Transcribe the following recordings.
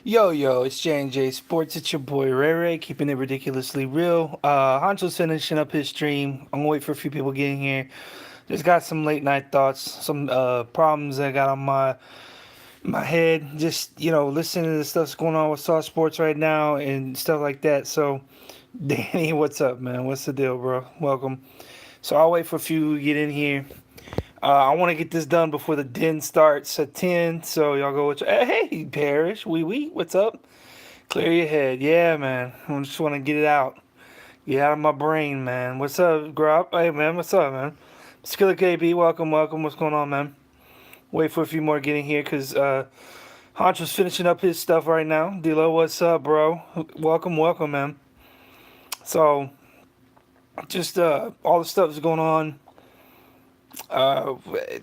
Yo, it's J&J Sports. It's your boy Ray Ray, keeping it ridiculously real. Hancho's finishing up his stream. I'm gonna wait for a few people getting here. Just got some late night thoughts, some problems that I got on my head. Just listening to the stuff that's going on with Saw Sports right now and stuff like that. So, Danny, what's up, man? What's the deal, bro? Welcome. So I'll wait for a few to get in here. I want to get this done before the den starts at 10. So y'all go with hey, Parrish, what's up? Clear your head. Yeah, man. I just want to get it out. Get out of my brain, man. What's up, Grub? Hey, man. What's up, man? Skiller KB, welcome. What's going on, man? Wait for a few more getting here because Honcho's finishing up his stuff right now. D-Lo, what's up, bro? Welcome, man. So, just all the stuff that's going on. Uh,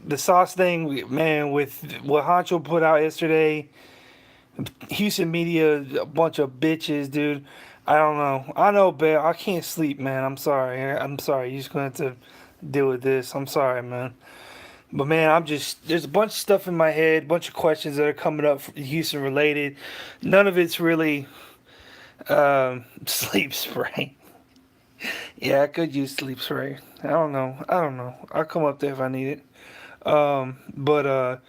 the sauce thing, man, with what Honcho put out yesterday. Houston media, a bunch of bitches, dude. I don't know. I know, Bear. I can't sleep, man. I'm sorry. I'm sorry. You're just going to have to deal with this. I'm sorry, man. But, man, there's a bunch of stuff in my head, a bunch of questions that are coming up Houston related. None of it's really sleep spray. Yeah, I could use sleep spray. I don't know. I'll come up there if I need it. But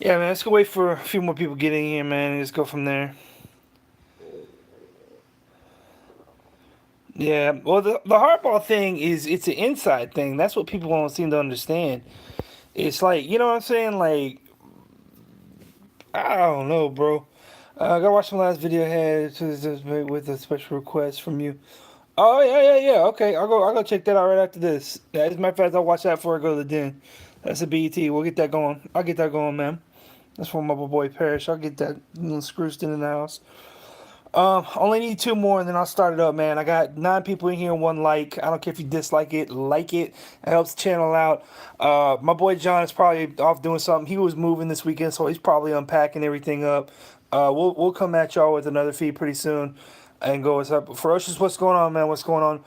yeah, man, let's go wait for a few more people getting here, man. Let's go from there. Yeah, well, the hardball thing is it's an inside thing. That's what people don't seem to understand. It's like, you know what I'm saying? Like, I don't know, bro. I gotta watch my last video I had with a special request from you. Oh yeah. Okay, I'll go check that out right after this. Yeah, as a matter of fact, I'll watch that before I go to the den. That's a BET. We'll get that going. I'll get that going, man. That's from my boy Parrish. I'll get that little Scroosed in the house. Only need two more and then I'll start it up, man. I got 9 people in here and 1 like. I don't care if you dislike it, like it. It helps the channel out. My boy John is probably off doing something. He was moving this weekend, so he's probably unpacking everything up. We'll come at y'all with another feed pretty soon and go what's up. Ferocious, what's going on, man? What's going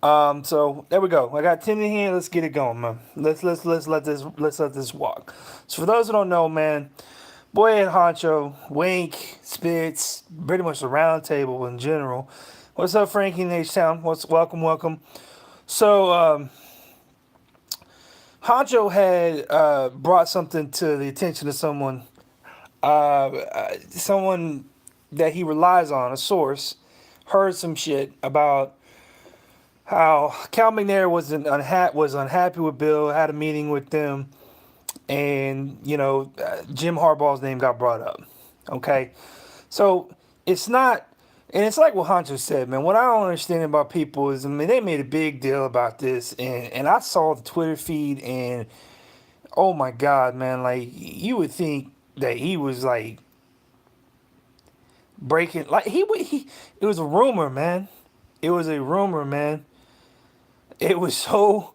on? So there we go. I got 10 in here. Let's get it going, man. Let's let this walk. So for those who don't know, man. Boy and Honcho, Wink, Spitz, pretty much the round table in general. What's up, Frankie in H-Town? Welcome. So, Honcho had brought something to the attention of someone that he relies on, a source, heard some shit about how Cal McNair was unhappy with Bill, had a meeting with them, and Jim Harbaugh's name got brought up. Okay, so it's not, and it's like what Hunter said, man. What I don't understand about people is, I mean, they made a big deal about this, and I saw the Twitter feed, and oh my God, man, like you would think that he was like breaking, like he. It was a rumor, man. It was a rumor, man. It was so.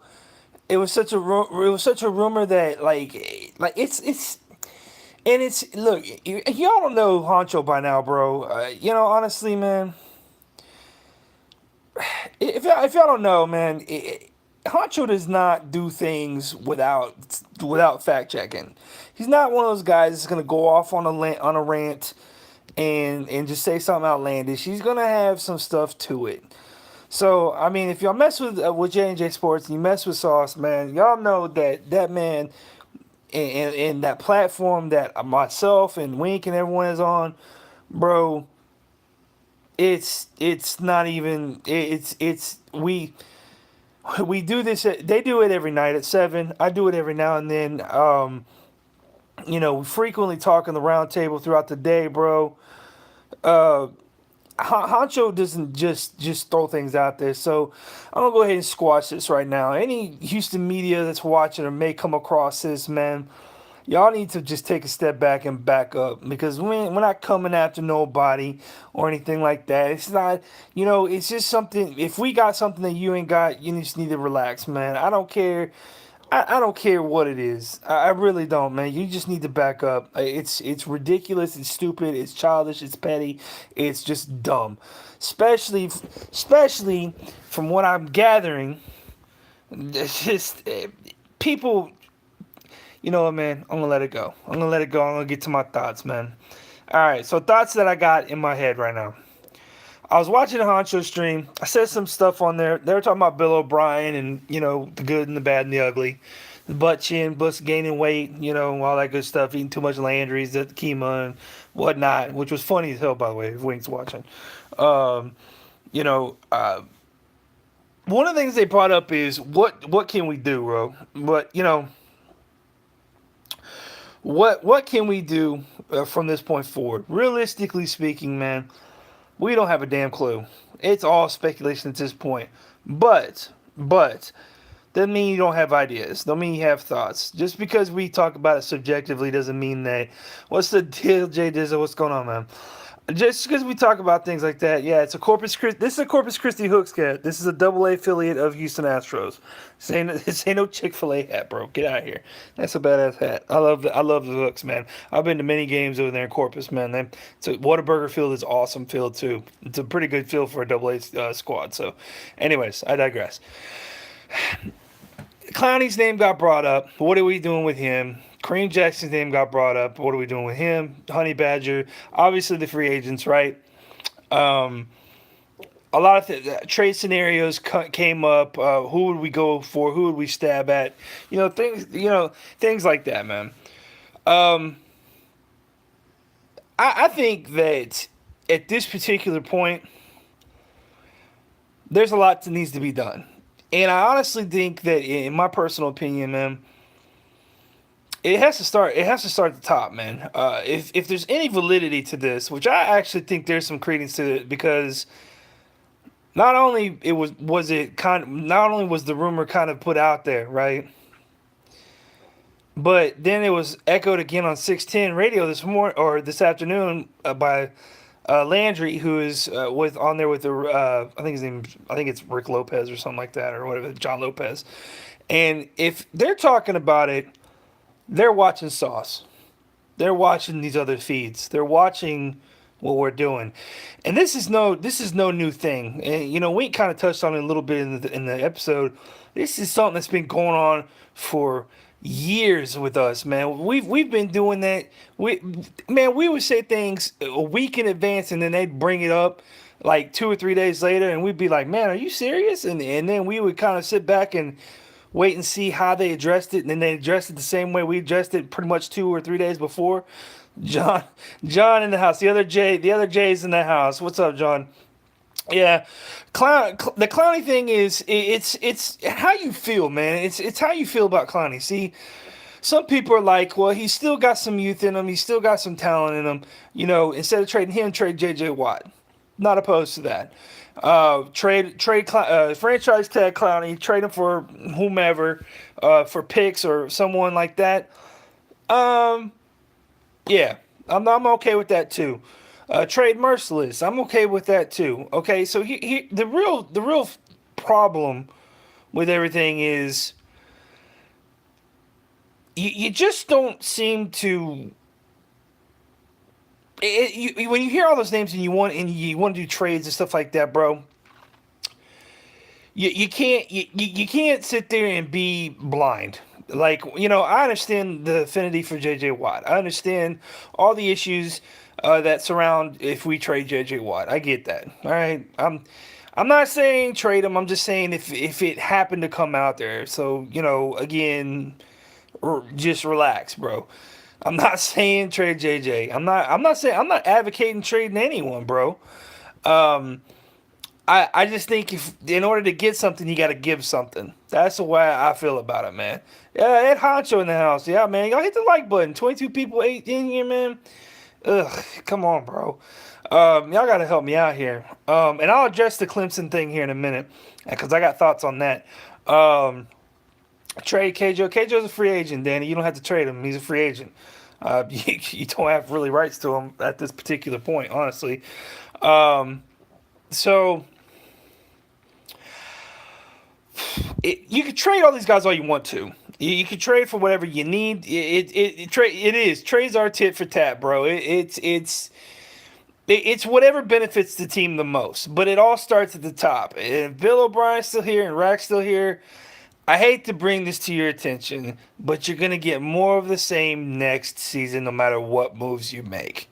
It was such a rumor that like it's and it's look, y'all don't know Honcho by now, bro. Honestly, man, if y'all don't know, man, Honcho does not do things without fact checking. He's not one of those guys that's gonna go off on a rant and just say something outlandish. He's gonna have some stuff to it. So I mean, if y'all mess with J&J Sports and you mess with Sauce, man, y'all know that man and that platform that myself and Wink and everyone is on, bro. It's not even it's we do this. They do it every night at 7. I do it every now and then. We frequently talk in the round table throughout the day, bro. Uh, Honcho doesn't just throw things out there. So I'm gonna go ahead and squash this right now. Any Houston media that's watching or may come across this, man, y'all need to just take a step back and back up because we're not coming after nobody or anything like that. It's not, it's just something. If we got something that you ain't got, you just need to relax, man. I don't care. I don't care what it is. I really don't, man. You just need to back up. It's ridiculous. It's stupid. It's childish. It's petty. It's just dumb. Especially from what I'm gathering, it's just people. You know what, man? I'm gonna let it go. I'm gonna let it go. I'm gonna get to my thoughts, man. All right, so thoughts that I got in my head right now. I was watching the Honcho stream. I said some stuff on there. They were talking about Bill O'Brien and the good and the bad and the ugly, the butt chin, bust gaining weight, all that good stuff. Eating too much Landry's, the Kima and whatnot, which was funny as hell, by the way. If Wink's watching, um, you know, uh, one of the things they brought up is what can we do, bro? But what can we do from this point forward? Realistically speaking, man, we don't have a damn clue. It's all speculation at this point. But doesn't mean you don't have ideas. Don't mean you have thoughts. Just because we talk about it subjectively doesn't mean that. What's the deal, Jay Dizzle? What's going on, man? Just because we talk about things like that, yeah, it's a Corpus Christi. This is a Corpus Christi Hooks cat. This is a Double A affiliate of Houston Astros. This ain't no Chick-fil-A hat, bro. Get out of here. That's a badass hat. I love the Hooks, man. I've been to many games over there in Corpus, man. Whataburger Field is awesome field too. It's a pretty good field for a Double A squad. So, anyways, I digress. Clowney's name got brought up. What are we doing with him? Kareem Jackson's name got brought up. What are we doing with him? Honey Badger, obviously the free agents, right? Um, a lot of trade scenarios came up. Who would we go for? Who would we stab at? Things like that, man. Um, I think that at this particular point, there's a lot that needs to be done, and I honestly think that, in my personal opinion, man, it has to start. It has to start at the top, man. If there's any validity to this, which I actually think there's some credence to it, because not only not only was the rumor kind of put out there, right, but then it was echoed again on 610 radio this afternoon by Landry, who is with on there with the I think it's Rick Lopez or something like that, or whatever, John Lopez. And if they're talking about it, they're watching Sauce. They're watching these other feeds. They're watching what we're doing, and this is no new thing. And we kind of touched on it a little bit in the episode. This is something that's been going on for years with us, man. We've been doing that. We would say things a week in advance, and then they'd bring it up like 2 or 3 days later, and we'd be like, "Man, are you serious?" And then we would kind of sit back and wait and see how they addressed it, and then they addressed it the same way we addressed it pretty much 2 or 3 days before. John, John in the house. The other Jay's in the house. What's up, John? Yeah, the Clowney thing is it's how you feel, man. It's how you feel about Clowney. See, some people are like, well, he's still got some youth in him. He's still got some talent in him. Instead of trading him, trade J.J. Watt. Not opposed to that. Franchise tag Clowney, trade him for whomever, for picks or someone like that. Um, yeah, I'm okay with that too. Trade Merciless, I'm okay with that too. Okay, so the real problem with everything is you just don't seem to. When you hear all those names and you want to do trades and stuff like that, bro, you can't sit there and be blind. Like, I understand the affinity for J.J. Watt. I understand all the issues that surround if we trade J.J. Watt. I get that. All right, I'm not saying trade him. I'm just saying if it happened to come out there. So again, just relax, bro. I'm not saying trade JJ. I'm not advocating trading anyone, bro. Um, I just think if in order to get something, you got to give something. That's the way I feel about it, man. Yeah, Ed Honcho in the house. Yeah, man. Y'all hit the like button. 22 people, 8 in here, man. Ugh, come on, bro. Y'all got to help me out here. And I'll address the Clemson thing here in a minute because I got thoughts on that. Um, Trade Kjo. Kjo's a free agent, Danny. You don't have to trade him. He's a free agent. You don't have really rights to him at this particular point, honestly. Um, so you can trade all these guys all you want to. You can trade for whatever you need. Trades are tit for tat, bro. It's whatever benefits the team the most. But it all starts at the top. If Bill O'Brien's still here and Rack's still here, I hate to bring this to your attention, but you're going to get more of the same next season no matter what moves you make.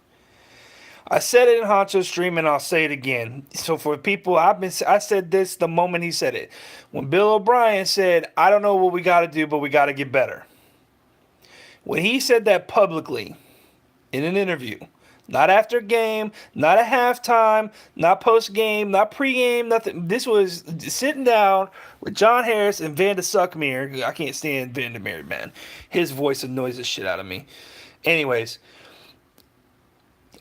I said it in Honcho's stream, and I'll say it again. So for people, I said this the moment he said it. When Bill O'Brien said, "I don't know what we got to do, but we got to get better." When he said that publicly in an interview, not after a game, not at halftime, not post game, not pre-game, nothing. This was sitting down with John Harris and Vanda Suckmere. I can't stand Vandermeer, man. His voice annoys the shit out of me. Anyways,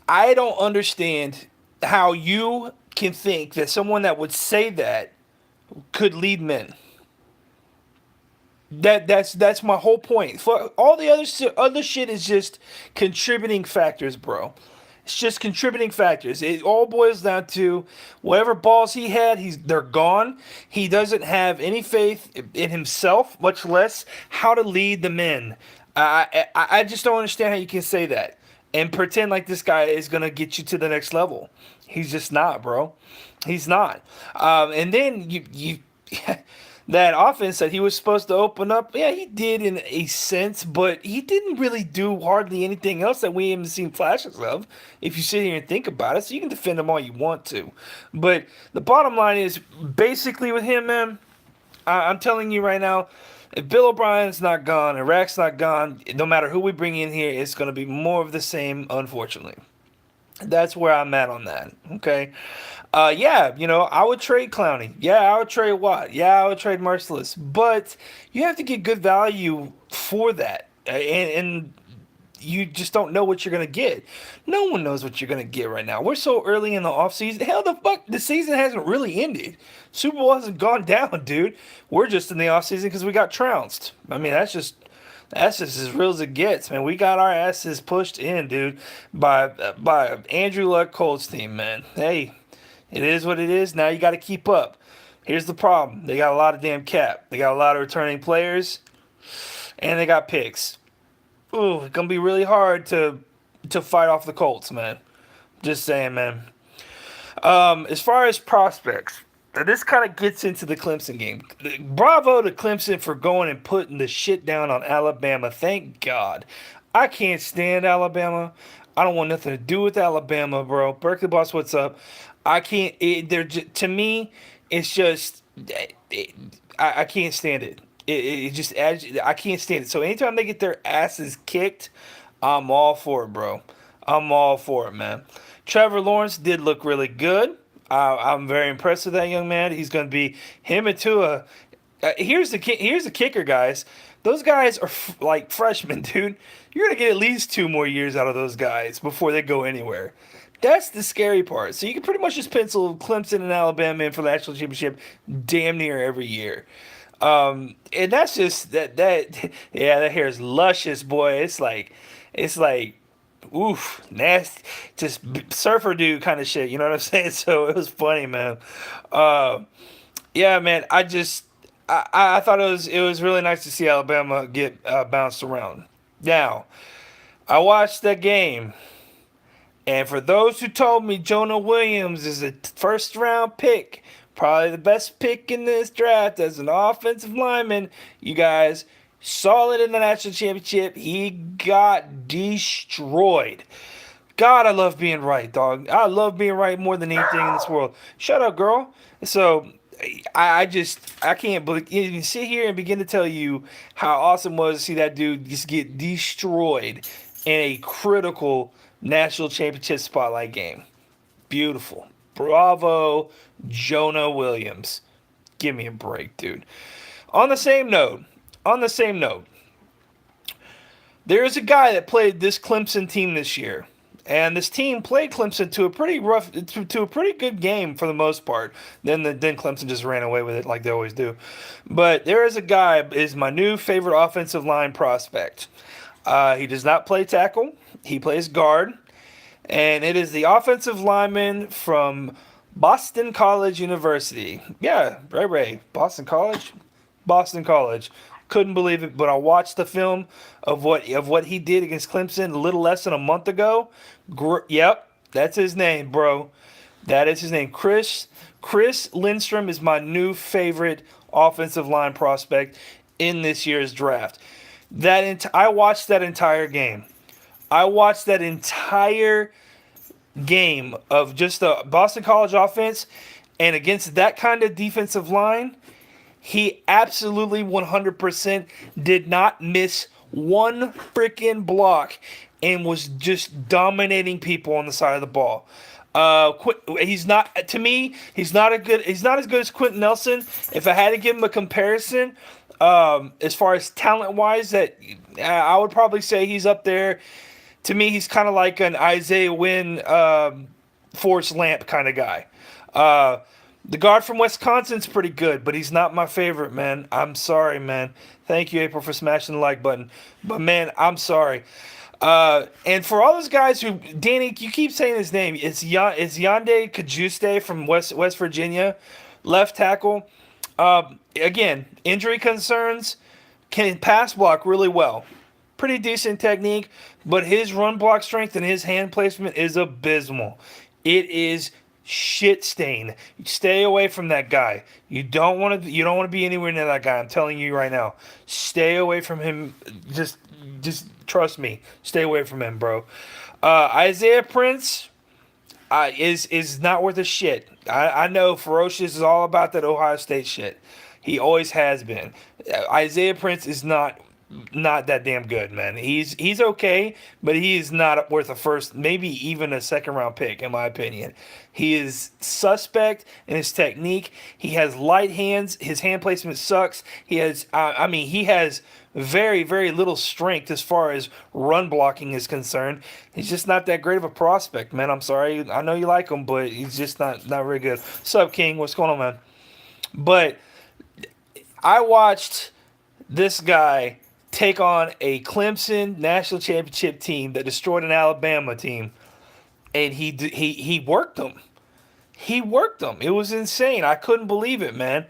I don't understand how you can think that someone that would say that could lead men. That's my whole point. For all the other shit is just contributing factors, bro. It's just contributing factors. It all boils down to whatever balls he had, they're gone. He doesn't have any faith in himself, much less how to lead the men. I just don't understand how you can say that and pretend like this guy is gonna get you to the next level. He's just not, bro. He's not. And then you that offense that he was supposed to open up, yeah, he did in a sense, but he didn't really do hardly anything else that we haven't seen flashes of. If you sit here and think about it, so you can defend him all you want to, but the bottom line is basically with him, man. I'm telling you right now, if Bill O'Brien's not gone, Iraq's not gone, no matter who we bring in here, it's going to be more of the same, unfortunately. That's where I'm at on that. Okay. Yeah, I would trade Clowney. Yeah, I would trade Watt. Yeah, I would trade Merciless. But you have to get good value for that. And you just don't know what you're going to get. No one knows what you're going to get right now. We're so early in the offseason. Hell, the fuck, the season hasn't really ended. Super Bowl hasn't gone down, dude. We're just in the offseason because we got trounced. I mean, that's just as real as it gets, man. We got our asses pushed in, dude, by Andrew Luck Colts team, man. Hey, it is what it is. Now you got to keep up. Here's the problem: they got a lot of damn cap. They got a lot of returning players, and they got picks. Ooh, it's gonna be really hard to fight off the Colts, man. Just saying, man. As far as prospects, this kind of gets into the Clemson game. Bravo to Clemson for going and putting the shit down on Alabama. Thank God. I can't stand Alabama. I don't want nothing to do with Alabama, bro. Berkeley Boss, what's up? I can't. To me, it's just. I can't stand it. It just. I can't stand it. So anytime they get their asses kicked, I'm all for it, bro. I'm all for it, man. Trevor Lawrence did look really good. I'm very impressed with that young man. He's going to be him and Tua. Here's the kicker, guys. Those guys are like freshmen, dude. You're going to get at least 2 more years out of those guys before they go anywhere. That's the scary part. So you can pretty much just pencil Clemson and Alabama in for the national championship damn near every year. And that's just that yeah, that hair is luscious, boy. It's like oof, nasty, just surfer dude kind of shit. You know what I'm saying? So it was funny, man. Uh, yeah, man. I thought it was really nice to see Alabama get bounced around. Now, I watched that game, and for those who told me Jonah Williams is a first round pick, probably the best pick in this draft as an offensive lineman, you guys saw it in the national championship. He got destroyed. God, I love being right, dog. I love being right more than anything in this world. Shut up, girl. So I can't believe you can sit here and begin to tell you how awesome it was to see that dude just get destroyed in a critical national championship spotlight game. Beautiful. Bravo, Jonah Williams. Give me a break, dude. On the same note, there's a guy that played this Clemson team this year. And this team played Clemson to a pretty good game for the most part. Then Clemson just ran away with it like they always do. But there is a guy is my new favorite offensive line prospect. He does not play tackle. He plays guard, and it is the offensive lineman from Boston College University. Yeah, Ray, Boston College. Couldn't believe it, but I watched the film of what he did against Clemson a little less than a month ago. Yep, that's his name, bro. That is his name. Chris Lindstrom is my new favorite offensive line prospect in this year's draft. I watched that entire game. I watched that entire game of just the Boston College offense, and against that kind of defensive line, he absolutely 100% did not miss one freaking block and was just dominating people on the side of the ball. He's not, to me. He's not as good as Quentin Nelson. If I had to give him a comparison, as far as talent wise, that I would probably say he's up there. To me, he's kind of like an Isaiah Wynn, Forrest Lamp kind of guy. The guard from Wisconsin's pretty good, but he's not my favorite, man. I'm sorry, man. Thank you, April, for smashing the like button. But, man, I'm sorry. And for all those guys who, Danny, you keep saying his name. It's Yande Kajuste from West Virginia, left tackle. Again, injury concerns, can pass block really well. Pretty decent technique, but his run block strength and his hand placement is abysmal. It is shit stain. Stay away from that guy. You don't want to be anywhere near that guy. I'm telling you right now. Stay away from him. Just trust me. Stay away from him, bro. Isaiah Prince is not worth a shit. I know Ferocious is all about that Ohio State shit. He always has been. Isaiah Prince is not that damn good, man. He's okay, but he is not worth a first, maybe even a second round pick, in my opinion. He is suspect in his technique. He has light hands. His hand placement sucks. He has, he has very, very little strength as far as run blocking is concerned. He's just not that great of a prospect, man. I'm sorry. I know you like him, but he's just not very good. What's up, King? What's going on, man? But I watched this guy take on a Clemson national championship team that destroyed an Alabama team, and he worked them. He worked them. It was insane. I couldn't believe it, man.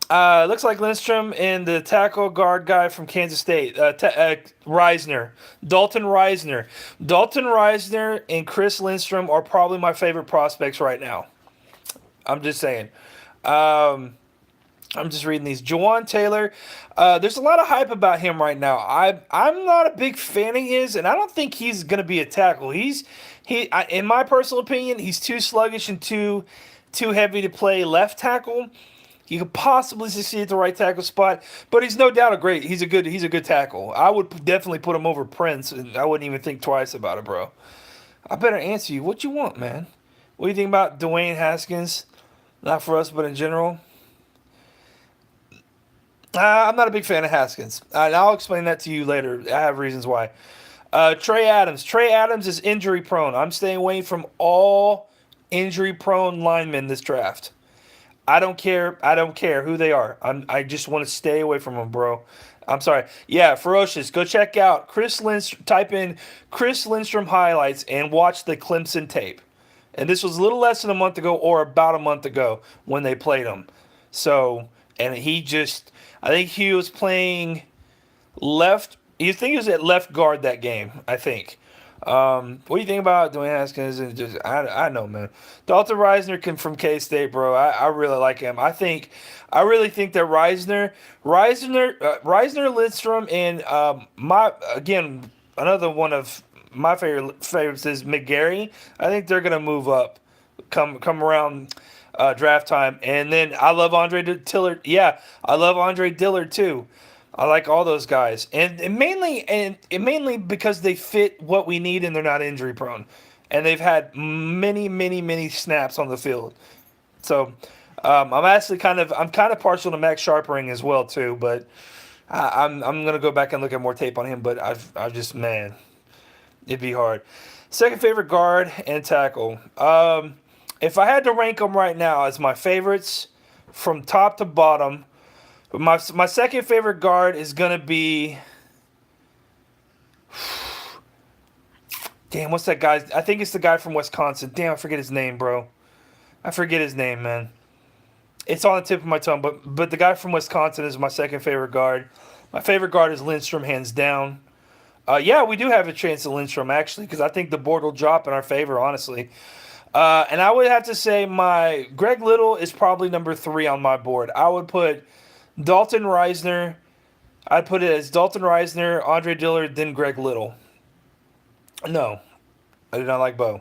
Looks like Lindstrom and the tackle guard guy from Kansas State, Reisner, Dalton Reisner. Dalton Reisner and Chris Lindstrom are probably my favorite prospects right now. I'm just saying. I'm just reading these. Jawan Taylor, there's a lot of hype about him right now. I'm not a big fan of his, and I don't think he's gonna be a tackle. In my personal opinion, he's too sluggish and too heavy to play left tackle. He could possibly succeed at the right tackle spot, but he's no doubt he's a good tackle. I would definitely put him over Prince, and I wouldn't even think twice about it, bro. I better answer you. What you want, man? What do you think about Dwayne Haskins? Not for us, but in general. I'm not a big fan of Haskins. And I'll explain that to you later. I have reasons why. Trey Adams. Trey Adams is injury prone. I'm staying away from all injury prone linemen this draft. I don't care. I don't care who they are. I just want to stay away from them, bro. I'm sorry. Yeah, Ferocious. Go check out Chris Lindstrom. Type in Chris Lindstrom highlights and watch the Clemson tape. And this was a little less than a month ago, or about a month ago, when they played him. So, and I think he was playing left. You think he was at left guard that game, I think. What do you think about Dwayne Haskins? I know, man. Dalton Reisner from K-State, bro. I really like him. I really think that Reisner, Lindstrom, and another one of my favorites is McGarry. I think they're gonna move up, come around draft time. And then I love Andre Dillard. Yeah, I love Andre Dillard too. I like all those guys, and mainly because they fit what we need and they're not injury prone, and they've had many snaps on the field. So I'm kind of partial to Max Sharpering as well too, but I'm gonna go back and look at more tape on him. But I've just, man, it'd be hard. Second favorite guard and tackle. If I had to rank them right now as my favorites from top to bottom. My second favorite guard is gonna be. Damn, what's that guy? I think it's the guy from Wisconsin. Damn, I forget his name, bro. I forget his name, man. It's on the tip of my tongue, but the guy from Wisconsin is my second favorite guard. My favorite guard is Lindstrom, hands down. Yeah, we do have a chance at Lindstrom, actually, because I think the board will drop in our favor, honestly. And I would have to say my Greg Little is probably number 3 on my board. I would put Dalton Reisner. I'd put it as Dalton Reisner, Andre Dillard, then Greg Little. No. I did not like Bo.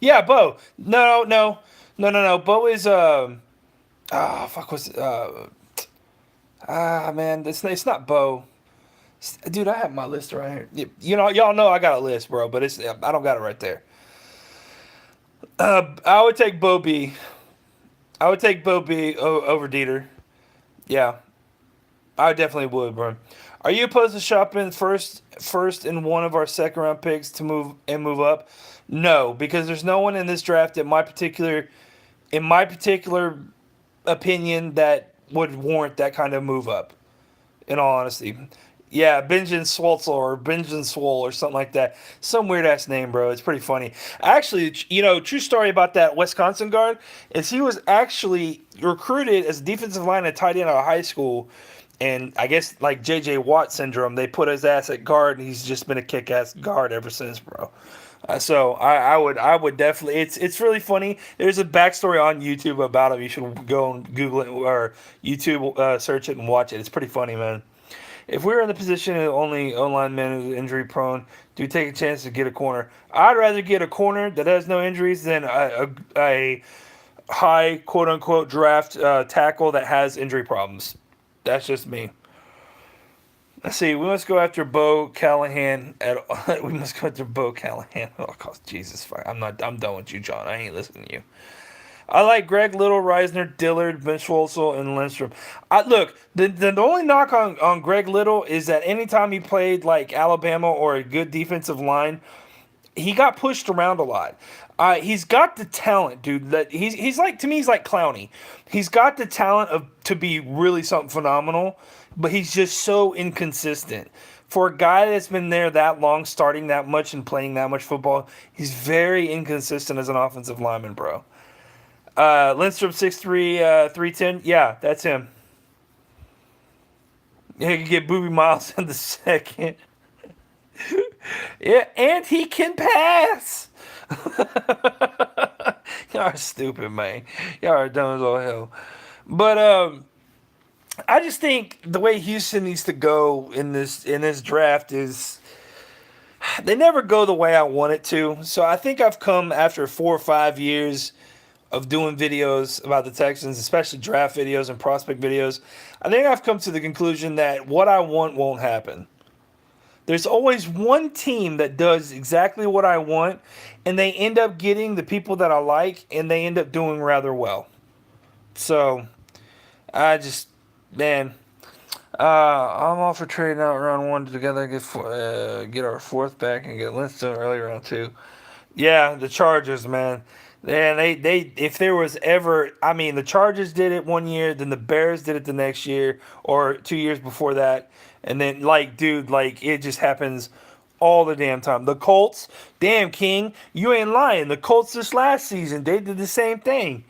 Yeah, Bo. No, no, no, no, no. Bo is fuck was man, it's not Bo. Dude, I have my list right here. You know, y'all know I got a list, bro, but I don't got it right there. I would take Bo B. I would take Bo B over Dieter. Yeah, I definitely would, bro. Are you opposed to shopping first in one of our second round picks to move up? No, because there's no one in this draft in my particular opinion that would warrant that kind of move up. In all honesty, yeah, Benjamin Swolzel or Benjamin Swole or something like that. Some weird ass name, bro. It's pretty funny. Actually, true story about that Wisconsin guard is he was actually recruited as a defensive line at tight end out of high school. And I guess like J.J. Watt syndrome, they put his ass at guard, and he's just been a kick-ass guard ever since, bro. So I would definitely. It's really funny. There's a backstory on YouTube about him. You should go and Google it or YouTube search it and watch it. It's pretty funny, man. If we were in the position of only online man who's injury prone, do you take a chance to get a corner? I'd rather get a corner that has no injuries than a high quote unquote draft tackle that has injury problems. That's just me. Let's see. We must go after Bo Callahan. We must go after Bo Callahan. Oh, Jesus, I'm not. I'm done with you, John. I ain't listening to you. I like Greg Little, Reisner, Dillard, Ben Schwartzel, and Lindstrom. Look, the only knock on Greg Little is that anytime he played like Alabama or a good defensive line, he got pushed around a lot. He's got the talent, dude. That he's like, to me, he's like Clowney. He's got the talent to be really something phenomenal, but he's just so inconsistent. For a guy that's been there that long, starting that much and playing that much football, he's very inconsistent as an offensive lineman, bro. Lindstrom 6'3", 310. Yeah, that's him. Yeah, you can get Booby Miles in the second. Yeah, and he can pass. Y'all are stupid, man. Y'all are dumb as all hell. But I just think the way Houston needs to go in this draft is they never go the way I want it to. So I think I've come after 4 or 5 years of doing videos about the Texans, especially draft videos and prospect videos. I think I've come to the conclusion that what I want won't happen. There's always one team that does exactly what I want, and they end up getting the people that I like, and they end up doing rather well. I just, man, I'm all for trading out round one together, get our fourth back, and get Lindstrom early round two. Yeah, the Chargers, man. And they if there was ever, I mean, the Chargers did it one year, then the Bears did it the next year or 2 years before that, and then like, dude, like it just happens all the damn time. The Colts, damn King, you ain't lying. The Colts this last season, they did the same thing.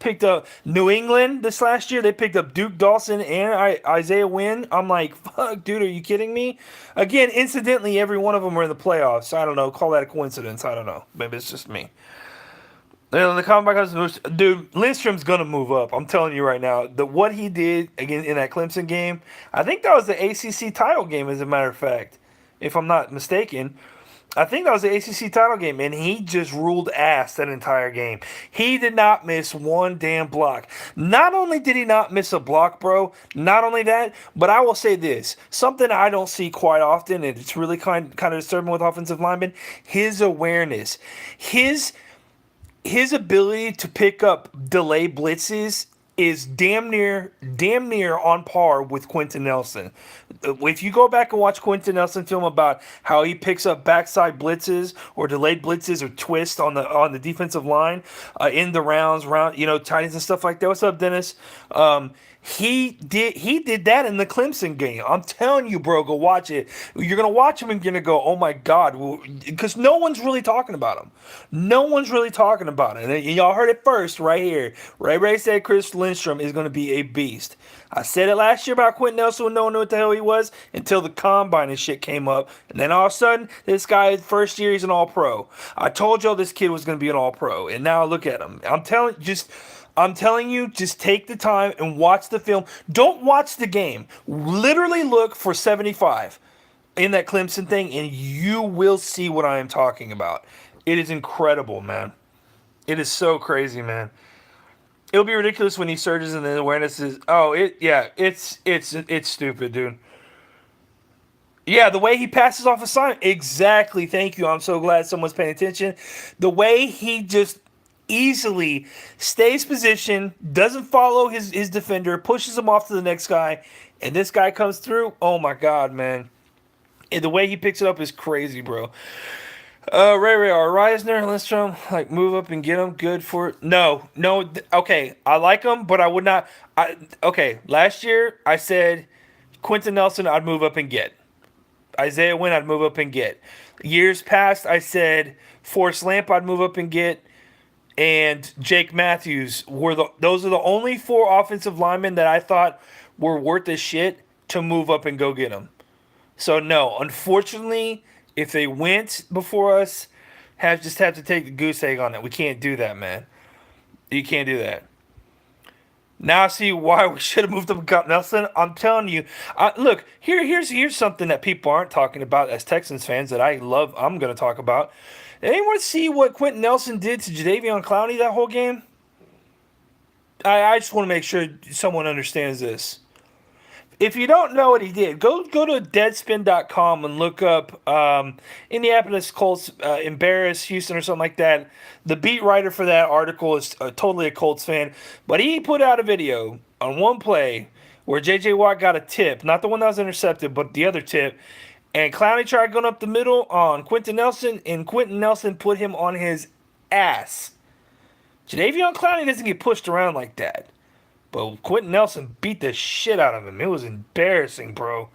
Picked up New England this last year. They picked up Duke Dawson and Isaiah Wynn. I'm like, fuck, dude, are you kidding me? Again, incidentally, every one of them were in the playoffs. I don't know. Call that a coincidence. I don't know. Maybe it's just me. The comeback comes, dude. Lindstrom's gonna move up. I'm telling you right now. What he did again in that Clemson game, I think that was the ACC title game. As a matter of fact, if I'm not mistaken, I think that was the ACC title game, and he just ruled ass that entire game. He did not miss one damn block. Not only did he not miss a block, bro. Not only that, but I will say this: something I don't see quite often, and it's really kind of disturbing with offensive linemen. His awareness, his ability to pick up delay blitzes is damn near on par with Quentin Nelson. If you go back and watch Quentin Nelson film about how he picks up backside blitzes or delayed blitzes or twists on the defensive line in the round tight ends and stuff like that. What's up, Dennis? He did that in the Clemson game. I'm telling you, bro, go watch it. You're gonna watch him and you're gonna go, oh my god, because no one's really talking about him. No one's really talking about it. And y'all heard it first right here. Ray said Chris Lindstrom is gonna be a beast. I said it last year about Quentin Nelson when no one knew what the hell he was until the combine and shit came up. And then all of a sudden, this guy, first year, he's an all-pro. I told y'all this kid was gonna be an all-pro, and now look at him. I'm telling you, just take the time and watch the film. Don't watch the game. Literally look for 75 in that Clemson thing, and you will see what I am talking about. It is incredible, man. It is so crazy, man. It'll be ridiculous when he surges and the awareness is. Oh, it's stupid, dude. Yeah, the way he passes off a sign. Exactly. Thank you. I'm so glad someone's paying attention. The way he just easily stays position, doesn't follow his defender, pushes him off to the next guy, and this guy comes through. Oh my god, man. And the way he picks it up is crazy, bro. Ray or Reisner, Lindstrom, like move up and get him. Good for it. No, no. Okay, I like him, but I would not. Okay, last year I said Quentin Nelson, I'd move up and get. Isaiah Wynn, I'd move up and get. Years past, I said Forrest Lamp, I'd move up and get, and Jake Matthews were those are the only four offensive linemen that I thought were worth the shit to move up and go get them. So no, unfortunately, if they went before us, have to take the goose egg on it. We can't do that, man. You can't do that. Now I see why we should have moved up and got Nelson. I'm telling you, look here's something that people aren't talking about as Texans fans that I love. I'm going to talk about. Anyone see what Quentin Nelson did to Jadeveon Clowney that whole game? I just want to make sure someone understands this. If you don't know what he did, go to Deadspin.com and look up Indianapolis Colts embarrass Houston or something like that. The beat writer for that article is totally a Colts fan, but he put out a video on one play where J.J. Watt got a tip, not the one that was intercepted, but the other tip, and Clowney tried going up the middle on Quentin Nelson, and Quentin Nelson put him on his ass. Jadeveon Clowney doesn't get pushed around like that. But Quentin Nelson beat the shit out of him. It was embarrassing, bro.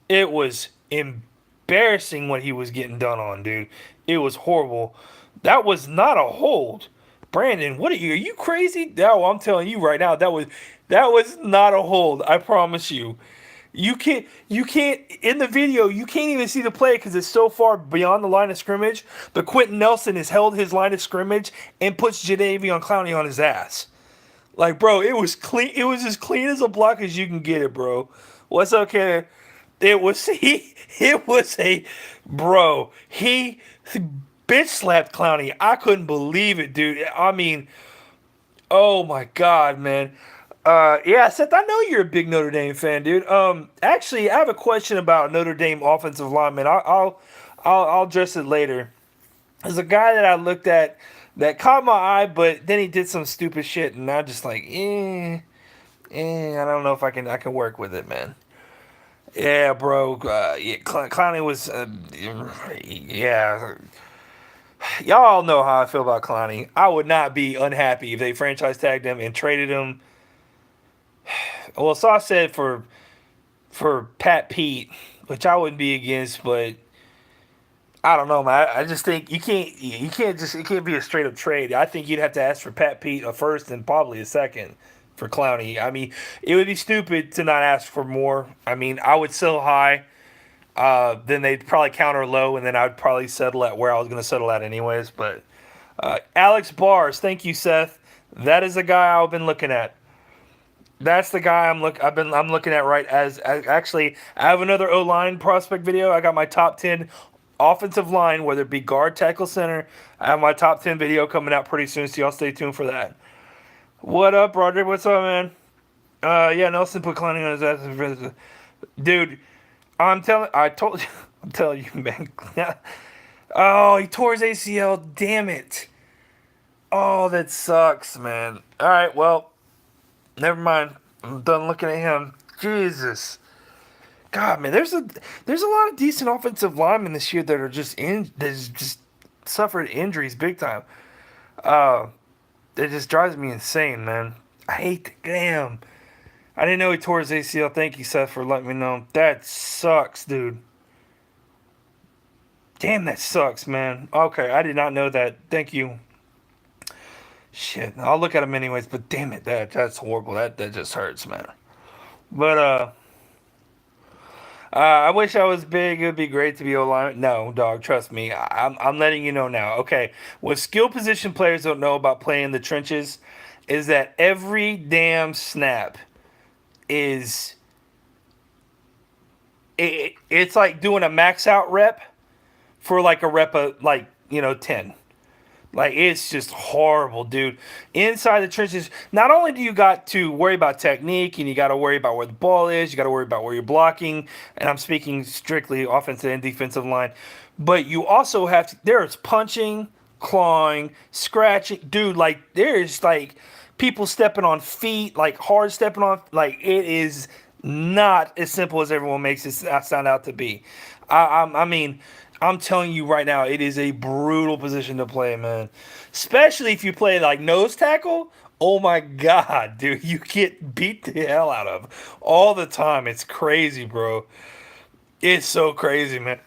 It was embarrassing what he was getting done on, dude. It was horrible. That was not a hold. Brandon, what are you crazy? No, I'm telling you right now, that was not a hold. I promise you. You can't in the video, you can't even see the play because it's so far beyond the line of scrimmage. But Quentin Nelson has held his line of scrimmage and puts Jadeveon Clowney on his ass. Like, bro, it was clean. It was as clean as a block as you can get it, bro. What's okay? It was bro. He bitch slapped Clowney. I couldn't believe it, dude. I mean, oh my god, man. Yeah, Seth, I know you're a big Notre Dame fan, dude. Actually, I have a question about Notre Dame offensive lineman. I'll address it later. There's a guy that I looked at that caught my eye, but then he did some stupid shit, and I'm just like, I don't know if I can work with it, man. Yeah, bro. Yeah, Clowney was, yeah. Y'all know how I feel about Clowney. I would not be unhappy if they franchise tagged him and traded him. Well, Sauce said for Pat Pete, which I wouldn't be against, but I don't know, man. I just think you can't it can't be a straight up trade. I think you'd have to ask for Pat Pete a first and probably a second for Clowney. I mean, it would be stupid to not ask for more. I mean, I would sell high, then they'd probably counter low, and then I'd probably settle at where I was going to settle at anyways. But Alex Bars, thank you, Seth. That is the guy I've been looking at. That's the guy I'm looking at right as actually I have another O-line prospect video. I got my top 10 offensive line, whether it be guard, tackle, center. I have my top 10 video coming out pretty soon, so y'all stay tuned for that. What up, Roderick? What's up, man? Yeah, Nelson put Clowney on his ass. Dude, I'm telling you, man. Oh, he tore his ACL. Damn it. Oh, that sucks, man. All right, well, never mind. I'm done looking at him. Jesus. God, man, there's a lot of decent offensive linemen this year that are just suffered injuries big time. It just drives me insane, man. I hate the damn. I didn't know he tore his ACL. Thank you, Seth, for letting me know. That sucks, dude. Damn, that sucks, man. Okay, I did not know that. Thank you. Shit, I'll look at him anyways. But damn it, that's horrible. That just hurts, man. But I wish I was big. It would be great to be O-line. No, dog, trust me. I'm letting you know now. Okay, what skill position players don't know about playing in the trenches is that every damn snap is it's like doing a max out rep for like a rep of like 10. Like, it's just horrible, dude. Inside the trenches, not only do you got to worry about technique and you got to worry about where the ball is, you got to worry about where you're blocking, and I'm speaking strictly offensive and defensive line, but you also have to, there's punching, clawing, scratching. Dude, like, there's like people stepping on feet, like hard stepping on, like, it is not as simple as everyone makes it sound out to be. I mean, I'm telling you right now, it is a brutal position to play, man. Especially if you play like nose tackle. Oh my god, dude, you get beat the hell out of all the time. It's crazy, bro. It's so crazy, man.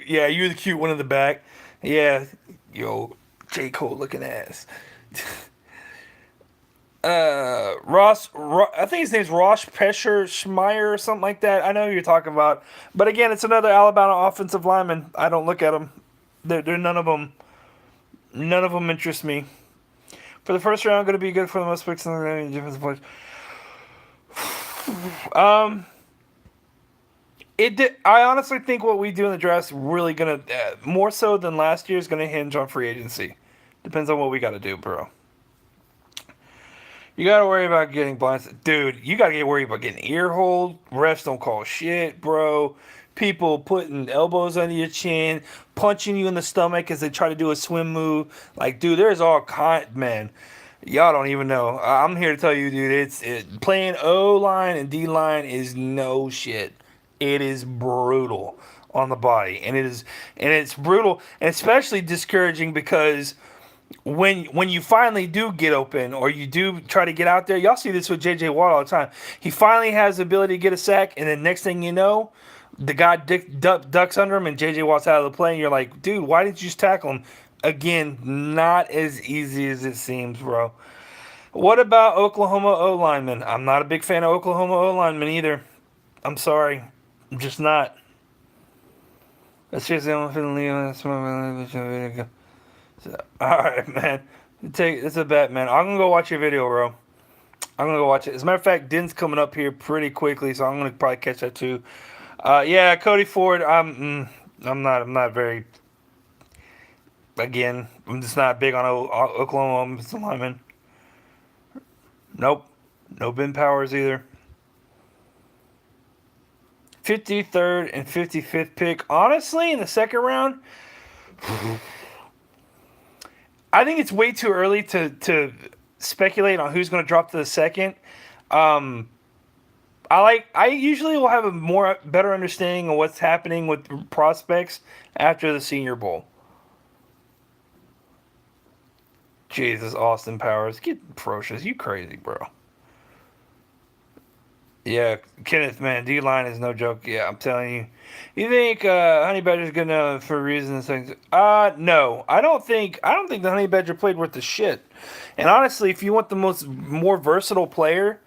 Yeah, you're the cute one in the back. Yeah, yo, J Cole looking ass. I think his name's Ross Pesher Schmeier or something like that. I know who you're talking about, but again, it's another Alabama offensive lineman. I don't look at them. They're none of them. None of them interest me. For the first round, going to be good for the most picks in the defensive players. Um, it did, I honestly think what we do in the draft is really gonna more so than last year is gonna hinge on free agency. Depends on what we got to do, bro. You gotta worry about getting blinds, dude. You gotta get worried about getting ear hold. Refs don't call shit, bro. People putting elbows under your chin, punching you in the stomach as they try to do a swim move. Like, dude, there's all kind, man. Y'all don't even know. I'm here to tell you, dude. Playing O line and D line is no shit. It is brutal on the body, and it's brutal, and especially discouraging because when you finally do get open or you do try to get out there, y'all see this with J.J. Watt all the time. He finally has the ability to get a sack, and then next thing you know, the guy ducks under him, and J.J. Watt's out of the play, and you're like, dude, why didn't you just tackle him? Again, not as easy as it seems, bro. What about Oklahoma O linemen? I'm not a big fan of Oklahoma O linemen either. I'm sorry, I'm just not. That's just the only thing. All right, man. It's a bet, man. I'm gonna go watch your video, bro. I'm gonna go watch it. As a matter of fact, Din's coming up here pretty quickly, so I'm gonna probably catch that too. Yeah, Cody Ford. I'm not very. Again, I'm just not big on Oklahoma offensive linemen. Nope. No Ben Powers either. 53rd and 55th pick. Honestly, in the second round, I think it's way too early to speculate on who's going to drop to the second. Um, I usually will have a better understanding of what's happening with prospects after the Senior Bowl. Jesus, Austin Powers, get ferocious. You crazy, bro. Yeah, Kenneth, man, D line is no joke. Yeah, I'm telling you. You think Honey Badger's good enough for reasons things? No, I don't think the Honey Badger played worth the shit. And honestly, if you want the more versatile player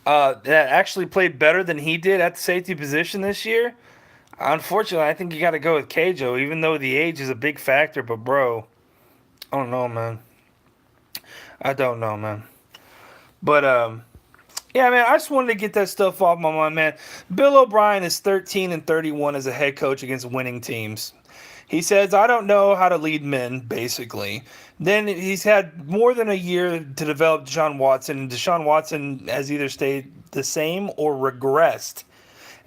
that actually played better than he did at the safety position this year, unfortunately, I think you got to go with Kjo. Even though the age is a big factor, but bro, I don't know, man. I don't know, man. But yeah, man, I just wanted to get that stuff off my mind, man. Bill O'Brien is 13 and 31 as a head coach against winning teams. He says, I don't know how to lead men, basically. Then he's had more than a year to develop Deshaun Watson, and Deshaun Watson has either stayed the same or regressed.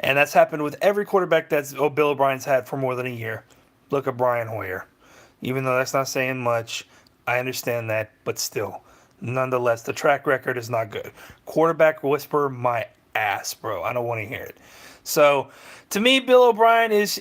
And that's happened with every quarterback that Bill O'Brien's had for more than a year. Look at Brian Hoyer. Even though that's not saying much, I understand that, but still. Nonetheless, the track record is not good. Quarterback whisper my ass, bro. I don't want to hear it. So, to me, Bill O'Brien is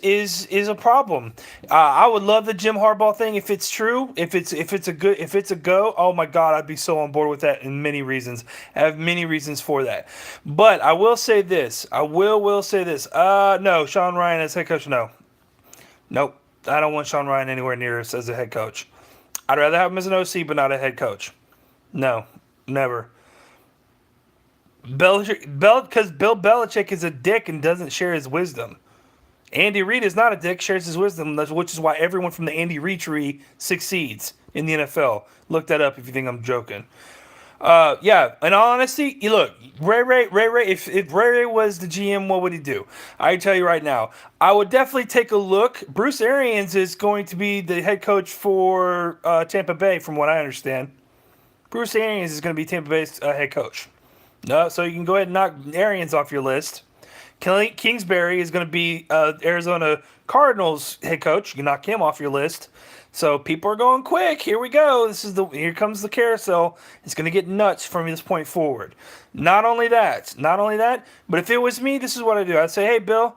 a problem. I would love the Jim Harbaugh thing if it's true. If it's a go. Oh my God, I'd be so on board with that. In many reasons, I have many reasons for that. But I will say this. I will say this. No, Sean Ryan as head coach. No, nope. I don't want Sean Ryan anywhere near us as a head coach. I'd rather have him as an OC, but not a head coach. No, never. Because Bill Belichick is a dick and doesn't share his wisdom. Andy Reid is not a dick, shares his wisdom, which is why everyone from the Andy Reid tree succeeds in the NFL. Look that up if you think I'm joking. Yeah. In all honesty, you look, Ray. If Ray was the GM, what would he do? I can tell you right now. I would definitely take a look. Bruce Arians is going to be the head coach for Tampa Bay, from what I understand. Bruce Arians is going to be Tampa Bay's head coach. No, so you can go ahead and knock Arians off your list. Kingsbury is going to be Arizona Cardinals head coach. You can knock him off your list. So people are going quick. Here we go. Here comes the carousel. It's going to get nuts from this point forward. Not only that, but if it was me, this is what I do. I'd say, hey, Bill,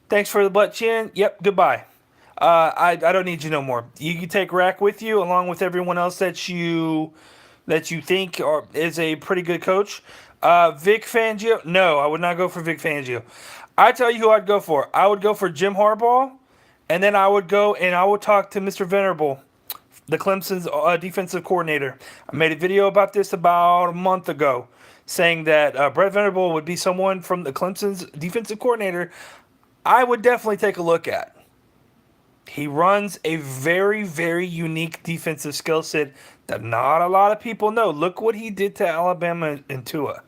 thanks for the butt chin. Yep, goodbye. I don't need you no more. You can take Rack with you, along with everyone else that you think is a pretty good coach. Vic Fangio? No, I would not go for Vic Fangio. I tell you who I'd go for. I would go for Jim Harbaugh, and then I would go and I would talk to Mr. Venerable, the Clemson's defensive coordinator. I made a video about this about a month ago, saying that Brett Venerable would be someone from the Clemson's defensive coordinator I would definitely take a look at. He runs a very, very unique defensive skill set that not a lot of people know. Look what he did to Alabama and Tua.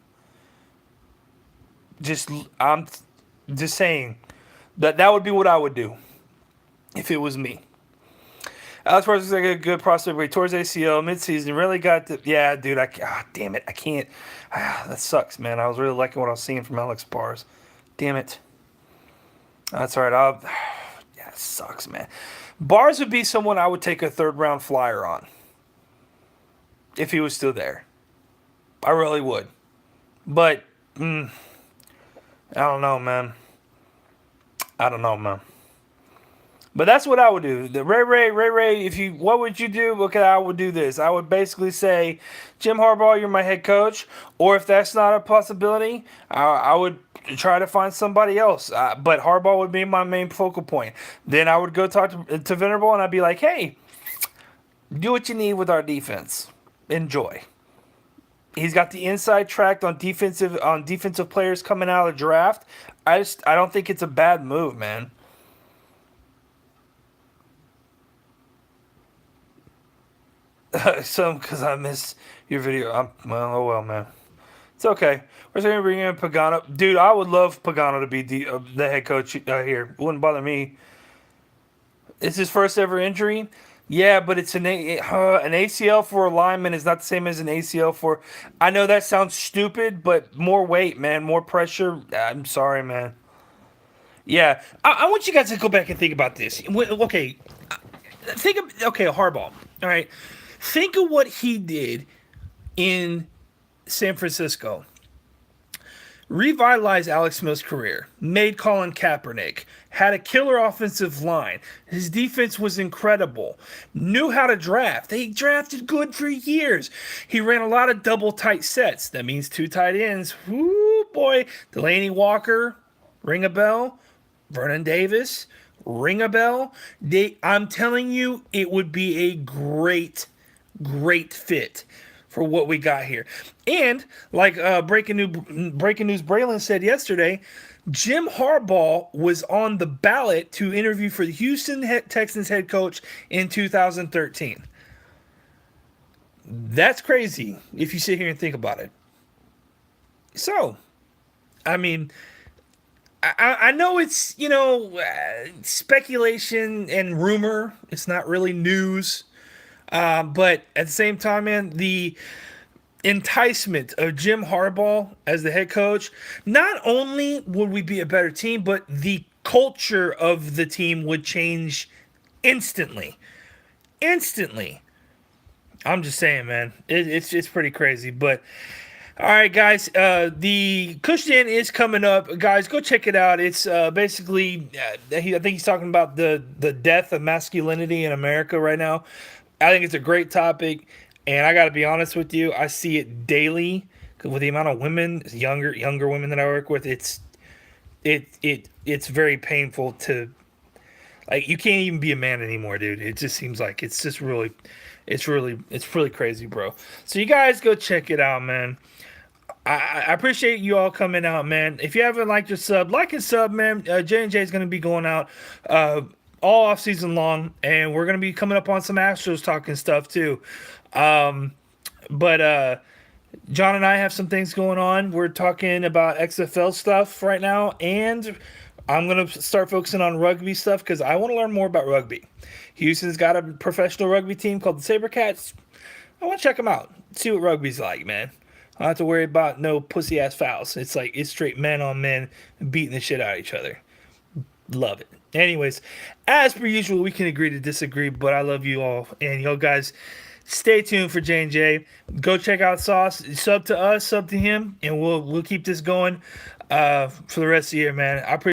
I'm just saying that would be what I would do if it was me. Alex Parsons is like a good prospect, but he tore his ACL midseason. Really got the dude. Damn it, I can't. That sucks, man. I was really liking what I was seeing from Alex Pars. Damn it. That's all right. It sucks, man. Bars would be someone I would take a third round flyer on if he was still there. I really would. But I don't know, man. But that's what I would do. The Ray, what would you do? Okay, I would do this. I would basically say, Jim Harbaugh, you're my head coach. Or if that's not a possibility, I would try to find somebody else. But Harbaugh would be my main focal point. Then I would go talk to Venerable, and I'd be like, hey, do what you need with our defense. Enjoy. He's got the inside track on defensive players coming out of the draft. I don't think it's a bad move, man. Because I missed your video. Oh well, man. It's okay. We're going to bring in Pagano. Dude, I would love Pagano to be the head coach here. It wouldn't bother me. It's his first ever injury. Yeah, but it's an ACL for a lineman is not the same as an ACL for. I know that sounds stupid, but more weight, man, more pressure. I'm sorry, man. Yeah, I want you guys to go back and think about this. Okay, Harbaugh. All right, think of what he did in San Francisco. Revitalized Alex Smith's career, made Colin Kaepernick, had a killer offensive line. His defense was incredible. Knew how to draft. They drafted good for years. He ran a lot of double tight sets. That means two tight ends. Whoo, boy. Delaney Walker, ring a bell. Vernon Davis, ring a bell. I'm telling you, it would be a great fit for what we got here. And like breaking news, Braylon said yesterday, Jim Harbaugh was on the ballot to interview for the Houston Texans head coach in 2013. That's crazy if you sit here and think about it. So, I mean, I know it's, speculation and rumor. It's not really news. But at the same time, man, the enticement of Jim Harbaugh as the head coach, not only would we be a better team, but the culture of the team would change instantly. I'm just saying, man, it's pretty crazy. But all right, guys, the Cushdan is coming up. Guys, go check it out. It's basically, I think he's talking about the death of masculinity in America right now. I think it's a great topic, and I got to be honest with you, I see it daily with the amount of women, younger women that I work with. It's very painful to, like, you can't even be a man anymore, dude. It just seems like it's really crazy, bro. So you guys go check it out, man. I appreciate you all coming out, man. If you haven't liked your sub, like and sub, man. J&J is going to be going out all off season long, and we're going to be coming up on some Astros talking stuff too. But John and I have some things going on. We're talking about XFL stuff right now, and I'm going to start focusing on rugby stuff because I want to learn more about rugby. Houston's got a professional rugby team called the Sabercats. I want to check them out, see what rugby's like, man. I don't have to worry about no pussy ass fouls. It's straight men on men beating the shit out of each other. Love it. Anyways, as per usual, we can agree to disagree, but I love you all. And y'all guys, stay tuned for J&J. Go check out Sauce. Sub to us, sub to him, and we'll keep this going for the rest of the year, man. I appreciate